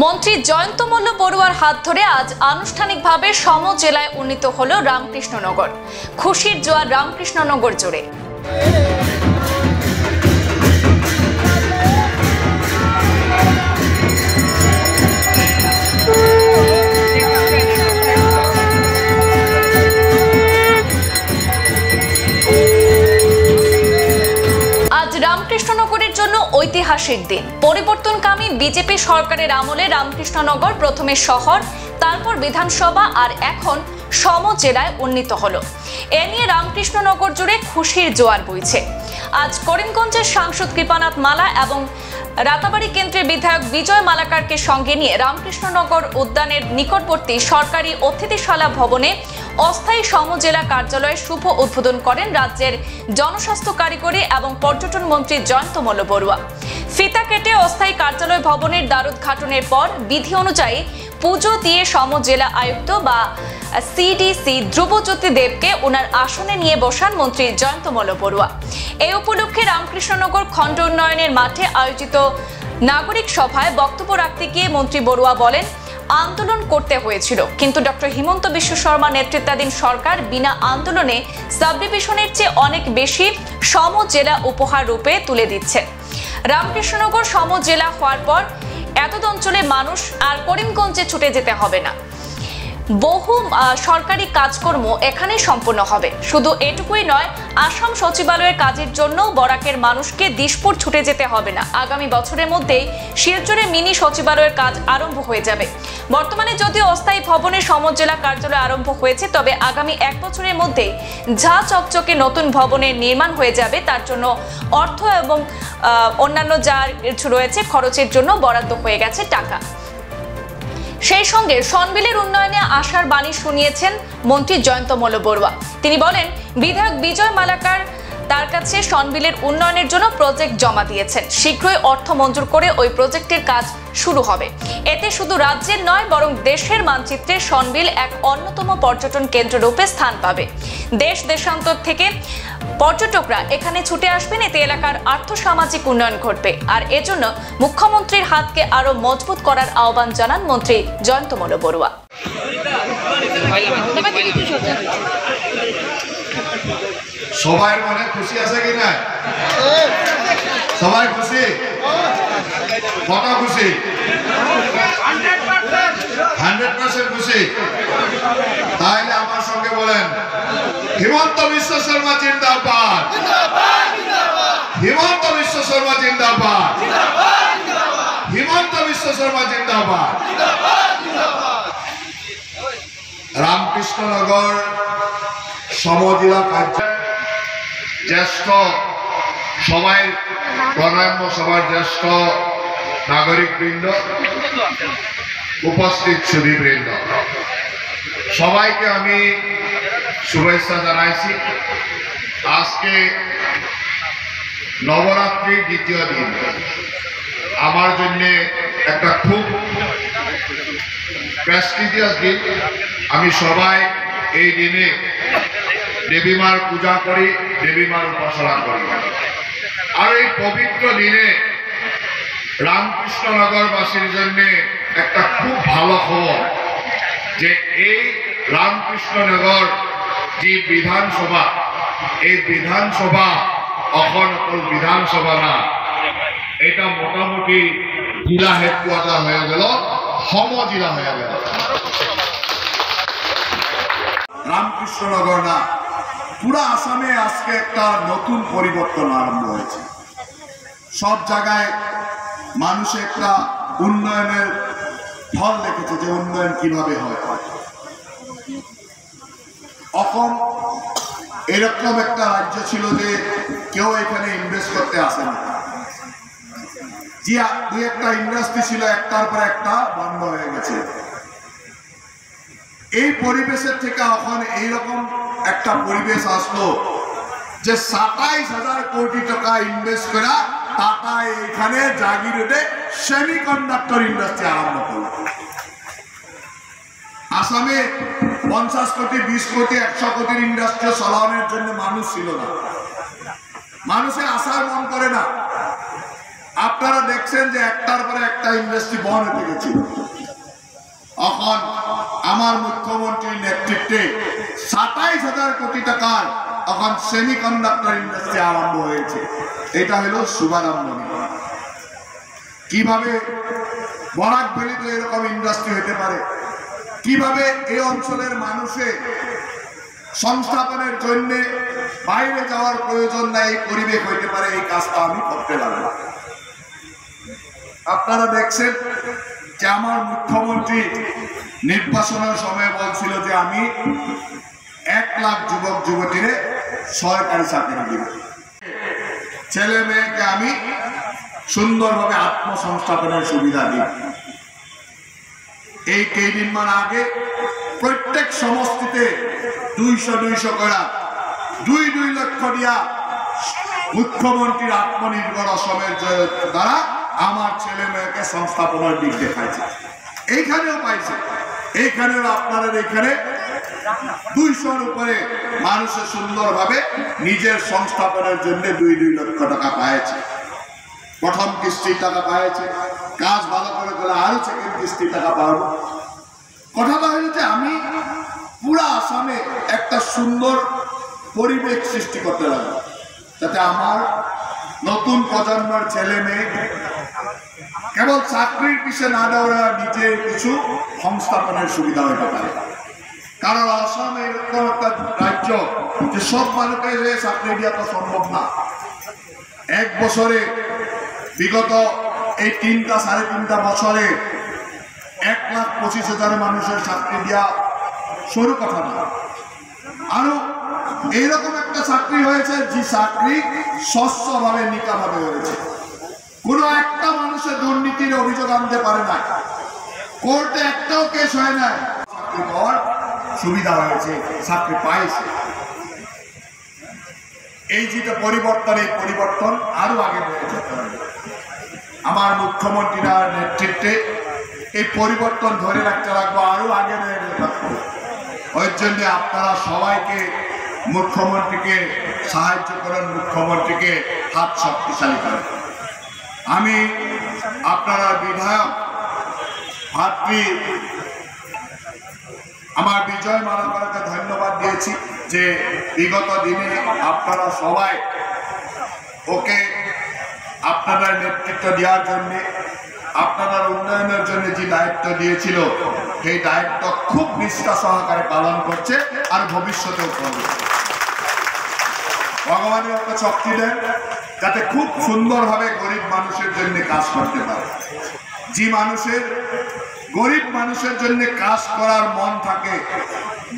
মন্ত্রী জয়ন্ত মল্ল বড়ুয়ার হাত ধরে আজ আনুষ্ঠানিকভাবে সম জেলায় উন্নীত হলো রামকৃষ্ণনগর। খুশির জোয়ার রামকৃষ্ণনগর জুড়ে। রামকৃষ্ণনগরের জন্য ঐতিহাসিক দিন। পরিবর্তনকামী বিজেপি সরকারের আমলে রামকৃষ্ণনগর প্রথমে শহর, তারপর বিধানসভা আর এখন সম জেলায় উন্নীত হলো। এ নিয়ে রামকৃষ্ণনগর জুড়ে খুশির জোয়ার বইছে। আজ করিমগঞ্জের সাংসদ কৃপানাথ মালা এবং রাতাবাড়ি কেন্দ্রের বিধায়ক বিজয় মালাকারকে সঙ্গে নিয়ে রামকৃষ্ণনগর উদ্যানের নিকটবর্তী সরকারি অতিথিশালা ভবনে অস্থায়ী সমজেলা কার্যালয়ের শুভ উদ্বোধন করেন রাজ্যের জনস্বাস্থ্য কারিগরি এবং পর্যটন মন্ত্রী জয়ন্ত মল্ল বড়ুয়া। ফিতা কেটে অস্থায়ী কার্যালয় ভবনের দ্বারোদ্ঘাটনের পর বিধি অনুযায়ী পুজো দিয়ে সমজেলা আয়ুক্ত বা সিডিসি ধ্রুবজ্যোতি দেবকে ওনার আসনে নিয়ে বসান মন্ত্রী জয়ন্ত মল্ল বড়ুয়া। এই উপলক্ষে রামকৃষ্ণনগর খণ্ড উন্নয়নের মাঠে আয়োজিত নাগরিক সভায় বক্তব্য রাখতে গিয়ে মন্ত্রী বড়ুয়া বলেন, আন্দোলন করতে হয়েছিল, কিন্তু ডক্টর হিমন্ত বিশ্ব শর্মা নেতৃত্বাধীন সরকার বিনা আন্দোলনে সাব ডিভিশনের চেয়ে অনেক বেশি সম জেলা উপহার রূপে তুলে দিচ্ছে। রামকৃষ্ণনগর সম জেলা হওয়ার পর এতদ অঞ্চলের মানুষ আর করিমগঞ্জে ছুটে যেতে হবে না। বহু সরকারি কাজকর্ম এখানেই সম্পন্ন হবে। শুধু এটুকুই নয়, আসাম সচিবালয়ের কাজের জন্য বরাকের মানুষকে দিশপুর ছুটে যেতে হবে না। আগামী বছরের মধ্যেই শিলচরে মিনি সচিবালয়ের কাজ আরম্ভ হয়ে যাবে। বর্তমানে যদিও অস্থায়ী ভবনে সমজেলা কার্যালয় আরম্ভ হয়েছে, তবে আগামী 1 বছরের মধ্যেই ঝা চকচকে নতুন ভবনের নির্মাণ হয়ে যাবে। তার জন্য অর্থ এবং অন্যান্য যা রয়েছে খরচের জন্য বরাদ্দ হয়ে গেছে টাকা। সেই সঙ্গে সনবিলের উন্নয়নে আশার বাণী শুনিয়েছেন মন্ত্রী জয়ন্ত মল্ল বড়ুয়া। তিনি বলেন, বিধায়ক বিজয় মালাকার তার কাছে সনবিলের উন্নয়নের জন্য প্রজেক্ট জমা দিয়েছেন। শীঘ্রই অর্থ মঞ্জুর করে ওই প্রজেক্টের কাজ শুরু হবে। এতে শুধু রাজ্যের নয়, বরং দেশের মানচিত্রে সনবিল এক অন্যতম পর্যটন কেন্দ্র রূপে স্থান পাবে। দেশ দেশান্তর থেকে পর্যটকরা এখানে ছুটে আসবেন। এতে এলাকার আর্থসামাজিক উন্নয়ন ঘটবে। আর এজন্য মুখ্যমন্ত্রীর হাতকে আরো মজবুত করার আহ্বান জানান মন্ত্রী জয়ন্ত মল্ল বড়ুয়া। সবাই মনে খুশি আছে কি না? সবাই খুশি? কত খুশি? 100% খুশি। তাহলে আমার সঙ্গে বলেন, হিমন্ত বিশ্ব শর্মা জিন্দাবাদ, হিমন্ত বিশ্ব শর্মা জিন্দাবাদ, হিমন্ত বিশ্ব শর্মা জিন্দাবাদ। রামকৃষ্ণনগর সমজেলা কার্যালয় জ্যেষ্ঠ সবাই প্রণাম্য সভার জ্যেষ্ঠ নাগরিক বৃন্দ, উপস্থিত সুধীবৃন্দ, সবাইকে আমি শুভেচ্ছা জানাইছি। আজকে নবরাত্রির দ্বিতীয় দিন, আমার জন্য একটা খুব প্রেস্টিজিয়াস দিন। আমি সবাই এই দিনে দেবীমার পূজা করি, দেবীমার উপাসনা করি। আর এই পবিত্র দিনে রামকৃষ্ণনগরবাসীর জন্য একটা খুব ভালো খবর, যে এই রামকৃষ্ণনগর যে বিধানসভা, এই বিধানসভা এখন অকল বিধানসভা না, এটা মোটামুটি জেলা হেডকোয়ার্টার হয়ে গেল, সম জেলা হয়ে গেল। রামকৃষ্ণনগর না, পুরা আসামে আজকে একটা নতুন পরিবর্তন আরম্ভ হয়েছে। সব জায়গায় মানুষ একটা উন্নয়নের ফল দেখেছে, যে উন্নয়ন কিভাবে হয়। অসম এরকম একটা রাজ্য ছিল যে কেউ এখানে ইনভেস্ট করতে আসে না। যে 2-1টা ইন্ডাস্ট্রি ছিল, একটার পর একটা বন্ধ হয়ে গেছে। এই পরিবেশের থেকে এখন এইরকম একটা পরিবেশ আসলো যে 27,000 কোটি টাকা ইনভেস্ট করা টাটা এখানে জাগিরোডে সেমিকন্ডাক্টর ইন্ডাস্ট্রি আরম্ভ করল। আসামে 50 কোটি, 20 কোটি, 100 কোটির ইন্ডাস্ট্রি চালানোর জন্য মানুষ ছিল না, মানুষের আসার মন করে না। আপনারা দেখছেন যে একটার পরে একটা ইন্ডাস্ট্রি বন্ধ হতে গেছিল। এখন আমার মুখ্যমন্ত্রীর নেতৃত্বে ২৭,০০০ কোটি টাকার এখন সেমিকন্ডাক্টর ইন্ডাস্ট্রি আরম্ভ হয়েছে। এটা হলো শুভারম্ভনী। কিভাবে বরাক ভ্যালিতে এরকম ইন্ডাস্ট্রি হতে পারে, কিভাবে এই অঞ্চলের মানুষের সংস্থাপনের জন্য বাইরে যাওয়ার প্রয়োজন নাই, এই পরিবেশ হইতে পারে, এই কাজটা আমি করতে লাগলাম। আপনারা দেখছেন যে আমার মুখ্যমন্ত্রী নির্বাচনের সময় বলছিল যে আমি ১ লাখ যুবক যুবতীরে সরকারি চাকরি দিব, ছেলে মেয়েকে আমি সুন্দরভাবে আত্মসংস্থাপনের সুবিধা দিই। এই কেইদিনমান আগে প্রত্যেক সমষ্টিতে ২০০ করে ২ লক্ষ দিয়া মুখ্যমন্ত্রীর আত্মনির্ভর অসমের দ্বারা আমার ছেলে মেয়েকে সংস্থাপনের দিক দেখাইছে। এইখানেও পাইছে, এইখানেও আপনাদের এখানে ২০০-র উপরে মানুষের সুন্দরভাবে নিজের সংস্থাপনের জন্য ২ লক্ষ টাকা পাইছে। প্রথম কিস্তির টাকা পাইছে, কাজ ভালো করে গেলে আরো সেকেন্ড কিস্তির টাকা পাবো। কথাটা হলো যে আমি পুরা আসামে একটা সুন্দর পরিবেশ সৃষ্টি করতে লাগবো, যাতে আমার নতুন প্রজন্মের ছেলে মেয়ে কেবল চাকরির পিছনে না দৌড়া নিজে কিছু সংস্থাপনের সুবিধা হতে পারে। কারণ আসাম এরকম একটা রাজ্য যে সব মানুষকে চাকরি দেওয়া তো সম্ভব না। এক বছরে বিগত এই ৩-৩.৫ বছরে ১,২৫,০০০ মানুষের চাকরি দেওয়া সরু কথা না। আরো এইরকম একটা চাকরি হয়েছে যে চাকরি স্বচ্ছভাবে নিকাভাবে হয়েছে, কোন একটা মানুষের দুর্নীতির অভিযোগ আনতে পারে না, কোর্টে একটাও কেস হয় না, চাকরি পাওয়ার সুবিধা হয়েছে, চাকরি পাইছে। এই যে পরিবর্তন, এই পরিবর্তন আরো আগে বেড়ে যেতে হবে। আমার মুখ্যমন্ত্রীর নেতৃত্বে এই পরিবর্তন ধরে রাখতে লাগবো, আরো আগে বেড়ে যেতে হবে। ওই জন্য আপনারা সবাইকে মুখ্যমন্ত্রীকে সাহায্য করেন, মুখ্যমন্ত্রীকে হাত শক্তিশালী করেন। আমি আপনারা বিধায়ক ভাতৃ আমার বিজয় মালাকারকে ধন্যবাদ দিয়েছি যে বিগত দিনে আপনারা সবাই ওকে আপনাদের নেতৃত্ব দেওয়ার জন্য, আপনাদের উন্নয়নের জন্য যে দায়িত্ব দিয়েছিল সেই দায়িত্ব খুব নিষ্ঠা সহকারে পালন করছে আর ভবিষ্যতেও করবে। ভগবানের একটা শক্তি দেন যাতে খুব সুন্দরভাবে গরিব মানুষের জন্য কাজ করতে পারে। যে মানুষের গরিব মানুষের জন্য কাজ করার মন থাকে,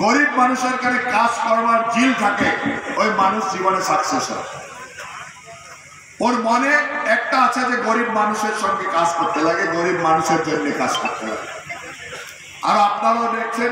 গরিব মানুষের কাছে কাজ করবার জিল থাকে, ওই মানুষ জীবনে সাকসেস হয়। ওর মনে একটা আছে যে গরিব মানুষের সঙ্গে কাজ করতে লাগে, গরিব মানুষের জন্য কাজ করতে লাগে। আর আপনারাও দেখছেন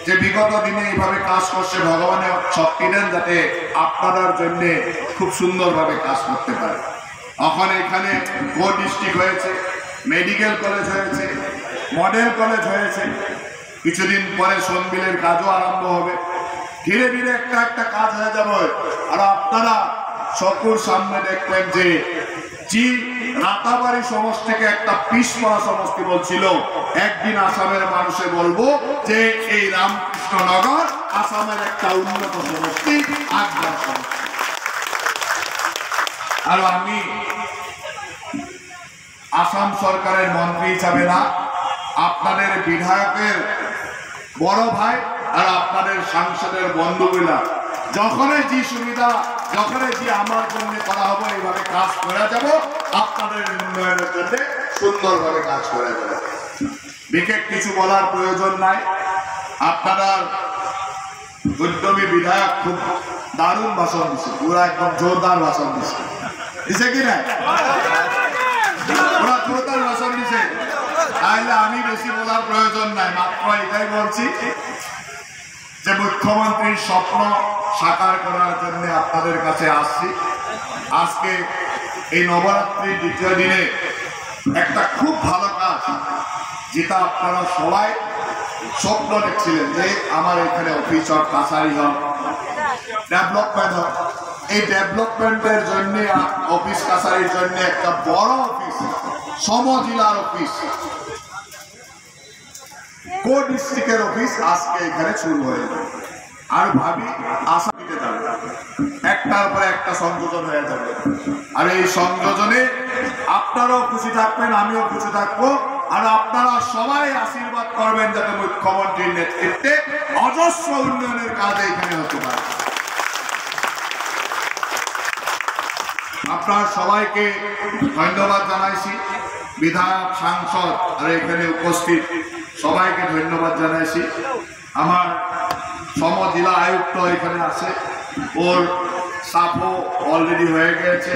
যে বিগত দিনে এইভাবে কাজ করছে, ভগবানের শক্তি দেন যাতে আপনাদের জন্য খুব সুন্দরভাবে কাজ করতে পারে। এখন এখানে গো ডিস্ট্রিক্ট হয়েছে, মেডিকেল কলেজ হয়েছে, মডেল কলেজ হয়েছে, কিছুদিন পরে সোনবিলের কাজও আরম্ভ হবে। ধীরে ধীরে একটা একটা কাজ হয়ে যাবে। আর আপনারা চকুর সামনে দেখবেন যে রাতাবাড়ি সমষ্টিকে একটা পিছপড়া সমষ্টি বলছিল, একদিন আসামের মানুষে বলবো যে এই রামকৃষ্ণনগর আসামের একটা উন্নত সমষ্টি, আগ্রার সমষ্টি। আর আমি আসাম সরকারের মন্ত্রী হিসাবে না, আপনাদের বিধায়কের বড় ভাই আর আপনাদের সাংসদের বন্ধুগুলা যখনই যে সুবিধা, যখনই যে আমার জন্য করা হবে, এইভাবে কাজ করে যাব, আপনাদের উন্নয়নের জন্য সুন্দরভাবে কাজ করে যাব। বিশেষ কিছু বলার প্রয়োজন নাই। আপনার উদ্যমী বিধায়ক খুব দারুণ ভাষণ দিচ্ছে, পুরো একদম জোরদার ভাষণ দিচ্ছে, দিছে কি না? পুরা জোরদার ভাষণ দিছে। তাহলে আমি বেশি বলার প্রয়োজন নাই, মাত্র এটাই বলছি যে মুখ্যমন্ত্রীর স্বপ্ন সাকার করার জন্য আপনাদের কাছে আসছি। আজকে এই নবরাত্রির দ্বিতীয় দিনে একটা খুব ভালো কাজ, যেটা আপনারা সবাই স্বপ্ন দেখছিলেন যে আমার এখানে অফিস হোক, কাছারি হোক, ডেভেলপমেন্ট হোক, এই ডেভেলপমেন্টের জন্য অফিস কাছারির জন্য একটা বড় অফিস, সমজেলার অফিস, কো ডিস্ট্রিক্টের অফিস আজকে এখানে শুরু হয়ে যাবে। আর ভাবি আশা দিতে যাবে, একটার পর একটা সংযোজন হয়ে যাবে। আর এই সংযোজনে আপনারাও খুশি থাকবেন, আমিও খুশি থাকবো। আর আপনারা সবাই আশীর্বাদ করবেন যাতে মুখ্যমন্ত্রীর নেতৃত্বে অজস্র উন্নয়নের কাজ এখানে হতে পারে। আপনার সবাইকে ধন্যবাদ জানাইছি, বিধায়ক, সাংসদ আর এখানে উপস্থিত সবাইকে ধন্যবাদ জানাইছি। আমার সমজেলা আয়ুক্ত এখানে আছে, ওর সাফও অলরেডি হয়ে গেছে,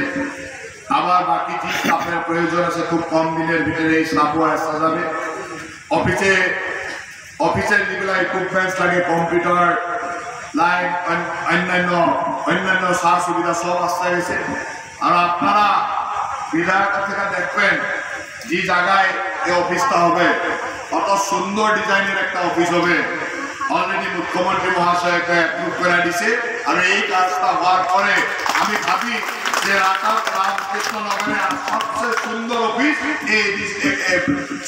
আবার বাকি যে স্টাফের প্রয়োজন আছে খুব কম দিনের ভিতরে এই স্টাফও আসা যাবে। অফিসের যেগুলো ইকুইপমেন্টস লাগে, কম্পিউটার, লাইট, অন্যান্য সার সুবিধা সব আসতে গেছে। আর আপনারা বিধায়ক থেকে দেখবেন যে জায়গায় এই অফিসটা হবে কত সুন্দর ডিজাইনের একটা অফিস হবে। অলরেডি মুখ্যমন্ত্রী মহাশয়কে অ্যাপ্রুভ করে দিছে। আর এই কাজটা হওয়ার পরে আমি ভাবি যে রামকৃষ্ণনগরের সবচেয়ে সুন্দর অফিস এই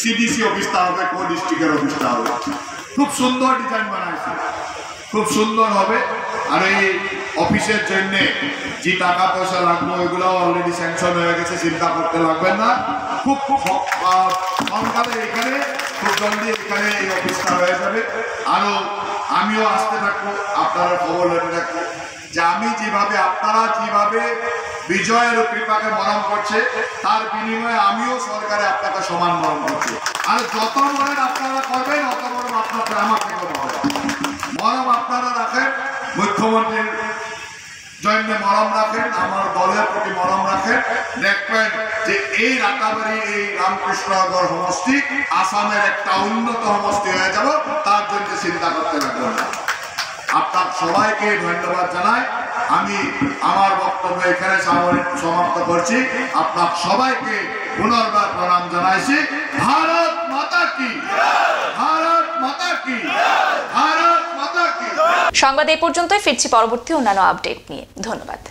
সিডিসি অফিসটা হবে, কো ডিস্ট্রিক্টের অফিসটা হবে। খুব সুন্দর ডিজাইন বানাইছে, খুব সুন্দর হবে। আর এই অফিসের জন্য যে টাকা পয়সা লাগবে ওইগুলো অলরেডি স্যাংশন হয়ে গেছে, চিন্তা করতে লাগবেন না। খুব সকালে এখানে খুব জলদি এখানে এই অফিসটা হয়ে যাবে। আরো আমিও আসতে থাকবো, আপনারা খবর লেতে থাকবো যে আমি যেভাবে, আপনারা যেভাবে বিজয়ের কৃপাকে মরম করছে তার বিনিময়ে আমিও সরকারে আপনাকে সমান মরম করছি। আর যত মরণ আপনারা করবেন অত মরম আপনাকে আমাকে করতে হবে। মরম আপনারা রাখেন, মুখ্যমন্ত্রীর জন্য মরম রাখেন, আমার দলের প্রতি মরম রাখেন। দেখবেন যে এই রাতাবাড়ি, এই রামকৃষ্ণনগর সমষ্টি আসামের একটা উন্নত সমষ্টি হয়ে যাব, তার জন্য চিন্তা করতে লাগবেন না। আপনার সবাইকে ধন্যবাদ জানাই। আমি আমার বক্তব্য এখানে সমাপ্ত করছি। আপনার সবাইকে পুনর্বার প্রণাম জানাইছি। ভারত মাতা কি, ভারত মাতা কি, ভারত মাতা কি। সংবাদ এই পর্যন্তই, ফিরছি পরবর্তী অন্যান্য আপডেট নিয়ে। ধন্যবাদ।